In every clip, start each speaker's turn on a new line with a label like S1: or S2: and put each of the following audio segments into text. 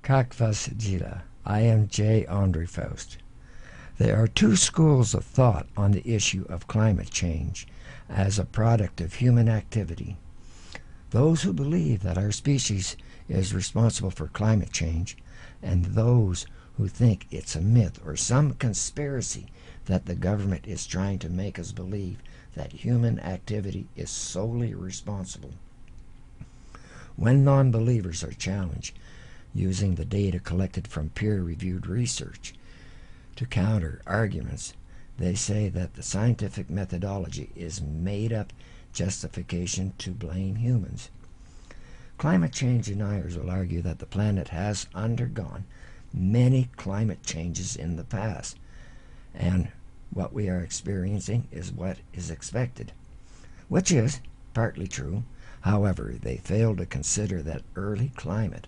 S1: Как вас дела? I am J. Andre Faust. There are two schools of thought on the issue of climate change as a product of human activity. Those who believe that our species is responsible for climate change, and those who think it's a myth or some conspiracy that the government is trying to make us believe that human activity is solely responsible. When non-believers are challenged using the data collected from peer-reviewed research to counter arguments, they say that the scientific methodology is made-up justification to blame humans. Climate change deniers will argue that the planet has undergone many climate changes in the past, and what we are experiencing is what is expected, which is partly true. However, they fail to consider that early climate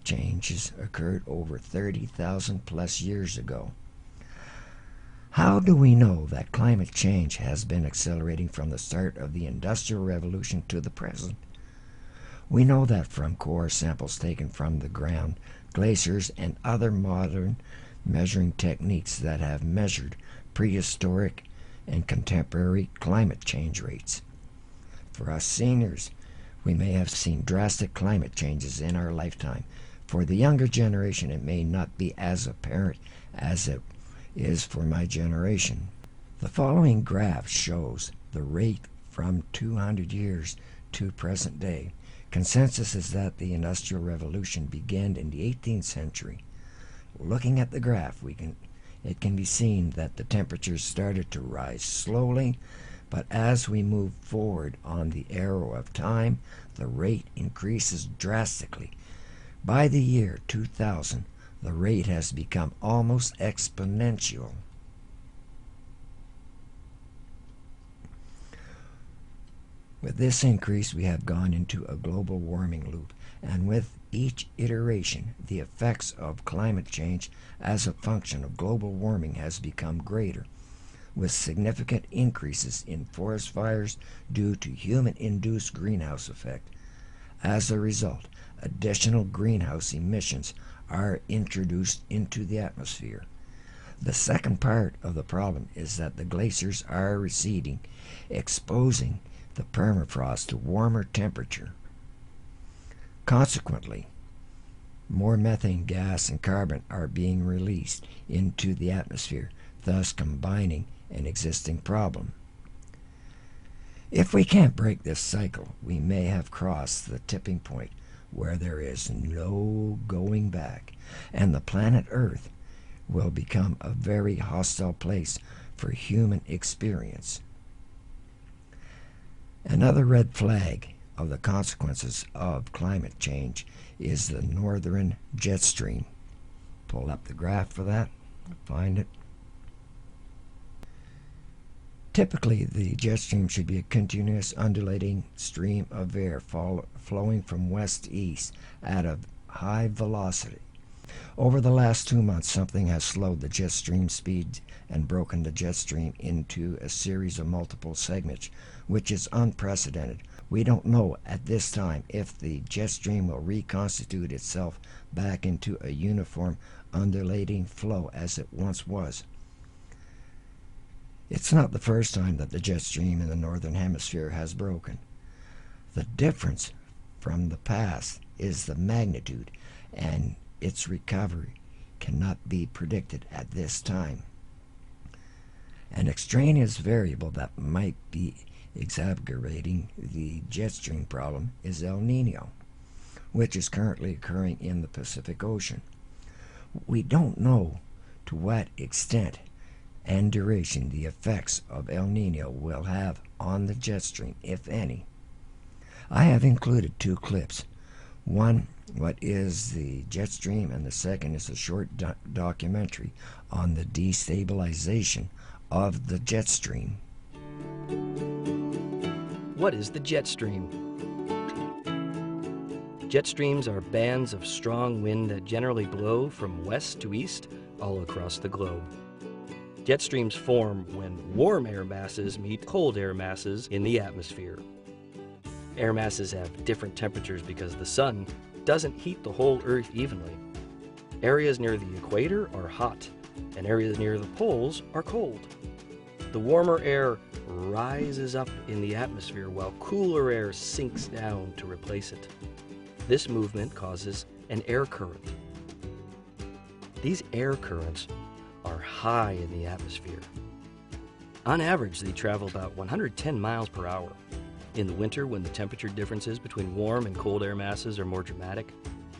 S1: changes occurred over 30,000 plus years ago. How do we know that climate change has been accelerating from the start of the Industrial Revolution to the present? We know that from core samples taken from the ground, glaciers, and other modern measuring techniques that have measured prehistoric and contemporary climate change rates. For us seniors, we may have seen drastic climate changes in our lifetime. For the younger generation, it may not be as apparent as it is for my generation. The following graph shows the rate from 200 years to present day. Consensus is that the Industrial Revolution began in the 18th century. Looking at the graph, it can be seen that the temperatures started to rise slowly, but as we move forward on the arrow of time, the rate increases drastically. By the year 2000, the rate has become almost exponential. With this increase, we have gone into a global warming loop, and with each iteration, the effects of climate change as a function of global warming has become greater, with significant increases in forest fires due to human-induced greenhouse effect. As a result, additional greenhouse emissions are introduced into the atmosphere. The second part of the problem is that the glaciers are receding, exposing the permafrost to warmer temperature. Consequently, more methane gas and carbon are being released into the atmosphere, thus combining an existing problem. If we can't break this cycle, we may have crossed the tipping point where there is no going back, and the planet Earth will become a very hostile place for human experience. Another red flag of the consequences of climate change is the northern jet stream. Pull up the graph for that, find it. Typically, the jet stream should be a continuous undulating stream of air flowing from west to east at a high velocity. Over the last 2 months, something has slowed the jet stream speed and broken the jet stream into a series of multiple segments, which is unprecedented. We don't know at this time if the jet stream will reconstitute itself back into a uniform undulating flow as it once was. It's not the first time that the jet stream in the northern hemisphere has broken. The difference from the past is the magnitude, and its recovery cannot be predicted at this time. An extraneous variable that might be exacerbating the jet stream problem is El Nino, which is currently occurring in the Pacific Ocean. We don't know to what extent and duration the effects of El Nino will have on the jet stream, if any. I have included two clips. One, what is the jet stream, and the second is a short documentary on the destabilization of the jet stream.
S2: What is the jet stream? Jet streams are bands of strong wind that generally blow from west to east all across the globe. Jet streams form when warm air masses meet cold air masses in the atmosphere. Air masses have different temperatures because the sun doesn't heat the whole Earth evenly. Areas near the equator are hot, and areas near the poles are cold. The warmer air rises up in the atmosphere while cooler air sinks down to replace it. This movement causes an air current. These air currents are high in the atmosphere. On average, they travel about 110 miles per hour. In the winter, when the temperature differences between warm and cold air masses are more dramatic,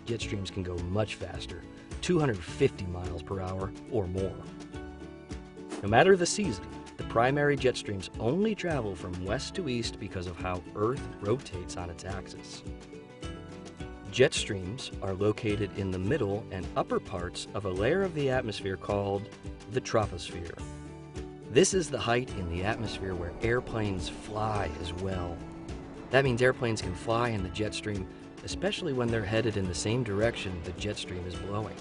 S2: jet streams can go much faster, 250 miles per hour or more. No matter the season, the primary jet streams only travel from west to east because of how Earth rotates on its axis. Jet streams are located in the middle and upper parts of a layer of the atmosphere called the troposphere. This is the height in the atmosphere where airplanes fly as well. That means airplanes can fly in the jet stream, especially when they're headed in the same direction the jet stream is blowing.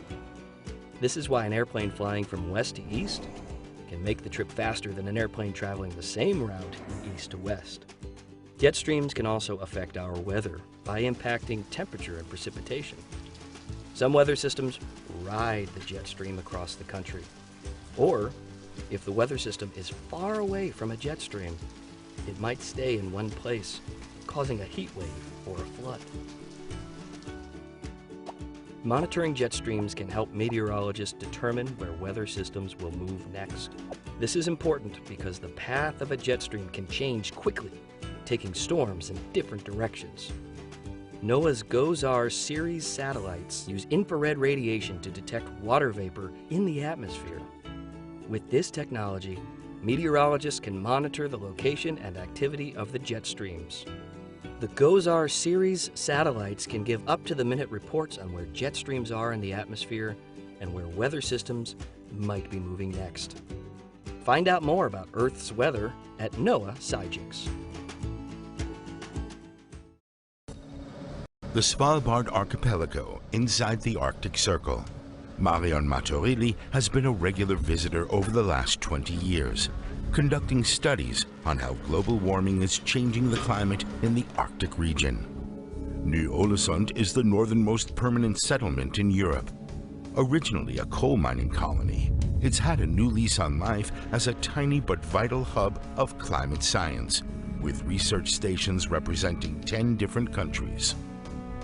S2: This is why an airplane flying from west to east can make the trip faster than an airplane traveling the same route east to west. Jet streams can also affect our weather by impacting temperature and precipitation. Some weather systems ride the jet stream across the country. Or, if the weather system is far away from a jet stream, it might stay in one place, causing a heat wave or a flood. Monitoring jet streams can help meteorologists determine where weather systems will move next. This is important because the path of a jet stream can change quickly, taking storms in different directions. NOAA's GOES-R series satellites use infrared radiation to detect water vapor in the atmosphere. With this technology, meteorologists can monitor the location and activity of the jet streams. The GOES-R series satellites can give up-to-the-minute reports on where jet streams are in the atmosphere and where weather systems might be moving next. Find out more about Earth's weather at NOAA SciGINX.
S3: The Svalbard archipelago inside the Arctic Circle. Marion Matorilli has been a regular visitor over the last 20 years, conducting studies on how global warming is changing the climate in the Arctic region. Ny-Ålesund is the northernmost permanent settlement in Europe. Originally a coal mining colony, it's had a new lease on life as a tiny but vital hub of climate science, with research stations representing 10 different countries.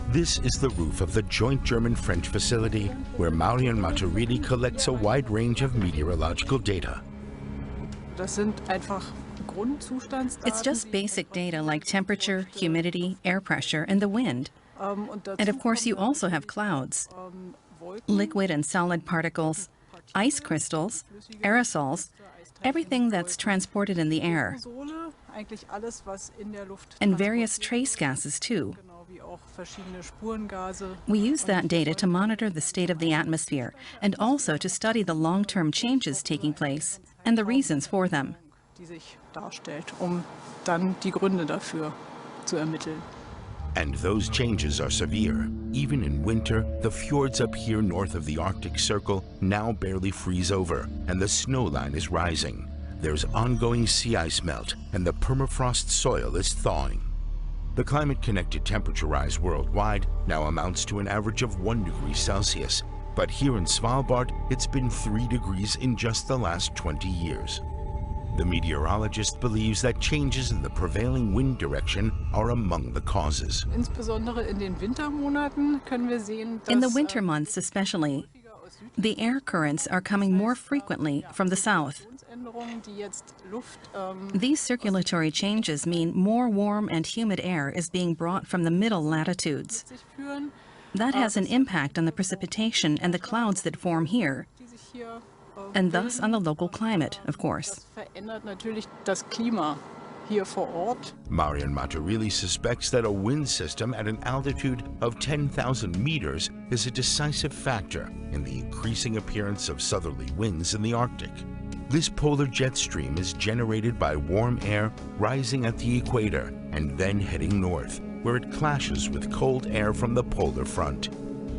S3: This is the roof of the joint German-French facility where Marion Matorilli collects a wide range of meteorological data.
S4: It's just basic data like temperature, humidity, air pressure, and the wind. And of course, you also have clouds, liquid and solid particles, ice crystals, aerosols, everything that's transported in the air, and various trace gases too. We use that data to monitor the state of the atmosphere and also to study the long-term changes taking place and the reasons for them.
S3: And those changes are severe. Even in winter, the fjords up here north of the Arctic Circle now barely freeze over, and the snow line is rising. There's ongoing sea ice melt, and the permafrost soil is thawing. The climate-connected temperature rise worldwide now amounts to an average of 1 degree Celsius, but here in Svalbard, it's been 3 degrees in just the last 20 years. The meteorologist believes that changes in the prevailing wind direction are among the causes.
S4: In the winter months especially, the air currents are coming more frequently from the south. These circulatory changes mean more warm and humid air is being brought from the middle latitudes. That has an impact on the precipitation and the clouds that form here, and thus on the local climate, of course.
S3: Marion Matorilli suspects that a wind system at an altitude of 10,000 meters is a decisive factor in the increasing appearance of southerly winds in the Arctic. This polar jet stream is generated by warm air rising at the equator and then heading north, where it clashes with cold air from the polar front.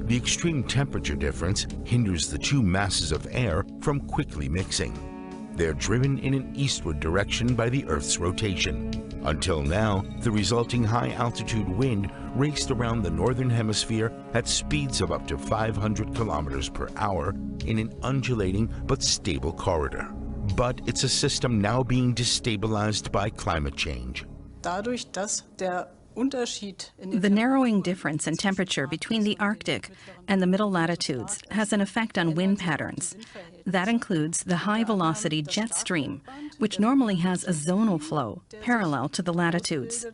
S3: The extreme temperature difference hinders the two masses of air from quickly mixing. They're driven in an eastward direction by the Earth's rotation. Until now, the resulting high-altitude wind raced around the northern hemisphere at speeds of up to 500 kilometers per hour in an undulating but stable corridor. But it's a system now being destabilized by climate change.
S4: The narrowing difference in temperature between the Arctic and the middle latitudes has an effect on wind patterns. That includes the high-velocity jet stream, which normally has a zonal flow parallel to the latitudes.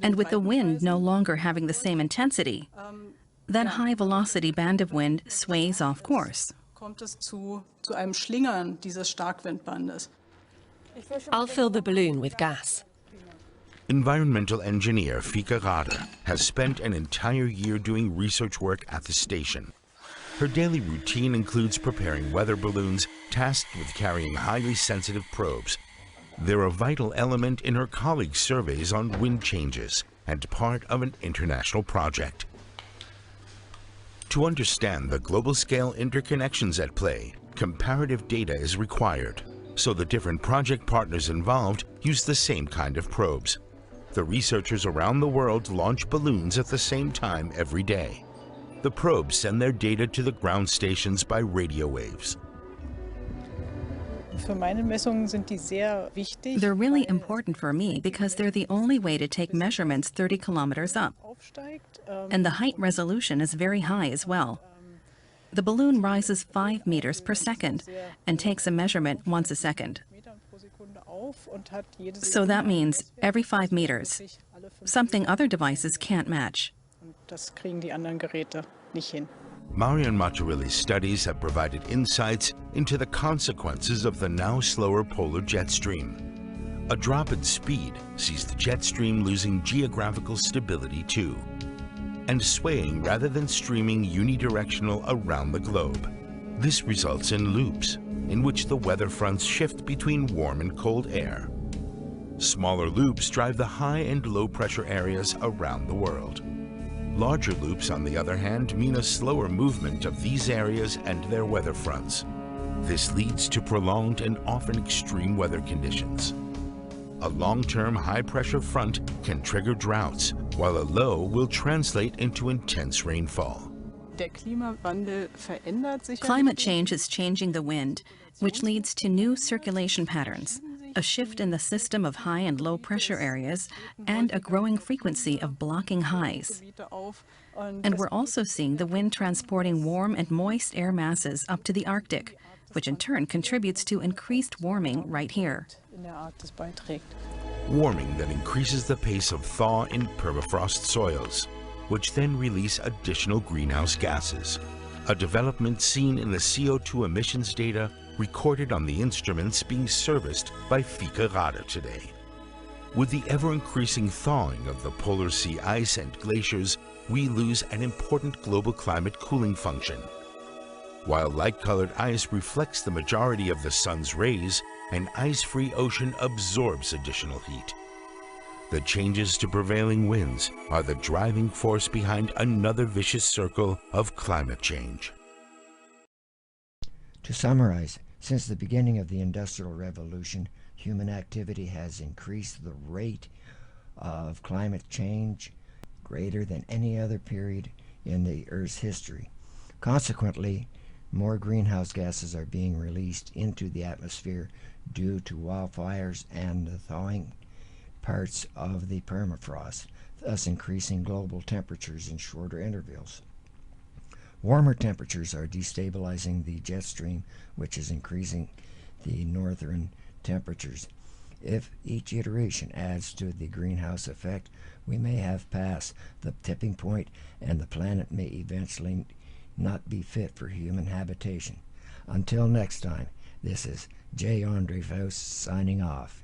S4: And with the wind no longer having the same intensity, that high-velocity band of wind sways off course.
S5: I'll fill the balloon with gas.
S3: Environmental engineer Fieke Rader has spent an entire year doing research work at the station. Her daily routine includes preparing weather balloons tasked with carrying highly sensitive probes. They're a vital element in her colleagues' surveys on wind changes and part of an international project. To understand the global-scale interconnections at play, comparative data is required, so the different project partners involved use the same kind of probes. The researchers around the world launch balloons at the same time every day. The probes send their data to the ground stations by radio waves.
S4: They're really important for me because they're the only way to take measurements 30 kilometers up. And the height resolution is very high as well. The balloon rises 5 meters per second and takes a measurement once a second. So that means every 5 meters, something other devices can't match.
S3: Marion Martorelli's studies have provided insights into the consequences of the now slower polar jet stream. A drop in speed sees the jet stream losing geographical stability too, and swaying rather than streaming unidirectional around the globe. This results in loops, in which the weather fronts shift between warm and cold air. Smaller loops drive the high and low pressure areas around the world. Larger loops, on the other hand, mean a slower movement of these areas and their weather fronts. This leads to prolonged and often extreme weather conditions. A long-term high-pressure front can trigger droughts, while a low will translate into intense rainfall.
S4: Climate change is changing the wind, which leads to new circulation patterns, a shift in the system of high and low pressure areas, and a growing frequency of blocking highs. And we're also seeing the wind transporting warm and moist air masses up to the Arctic, which in turn contributes to increased warming right here.
S3: Warming that increases the pace of thaw in permafrost soils, which then release additional greenhouse gases, a development seen in the CO2 emissions data recorded on the instruments being serviced by Fieke Rader today. With the ever-increasing thawing of the polar sea ice and glaciers, we lose an important global climate cooling function. While light-colored ice reflects the majority of the sun's rays, an ice-free ocean absorbs additional heat. The changes to prevailing winds are the driving force behind another vicious circle of climate change.
S1: To summarize, since the beginning of the Industrial Revolution, human activity has increased the rate of climate change greater than any other period in the Earth's history. Consequently, more greenhouse gases are being released into the atmosphere due to wildfires and the thawing parts of the permafrost, thus increasing global temperatures in shorter intervals. Warmer temperatures are destabilizing the jet stream, which is increasing the northern temperatures. If each iteration adds to the greenhouse effect, we may have passed the tipping point and the planet may eventually not be fit for human habitation. Until next time, this is J. Andre Faust signing off.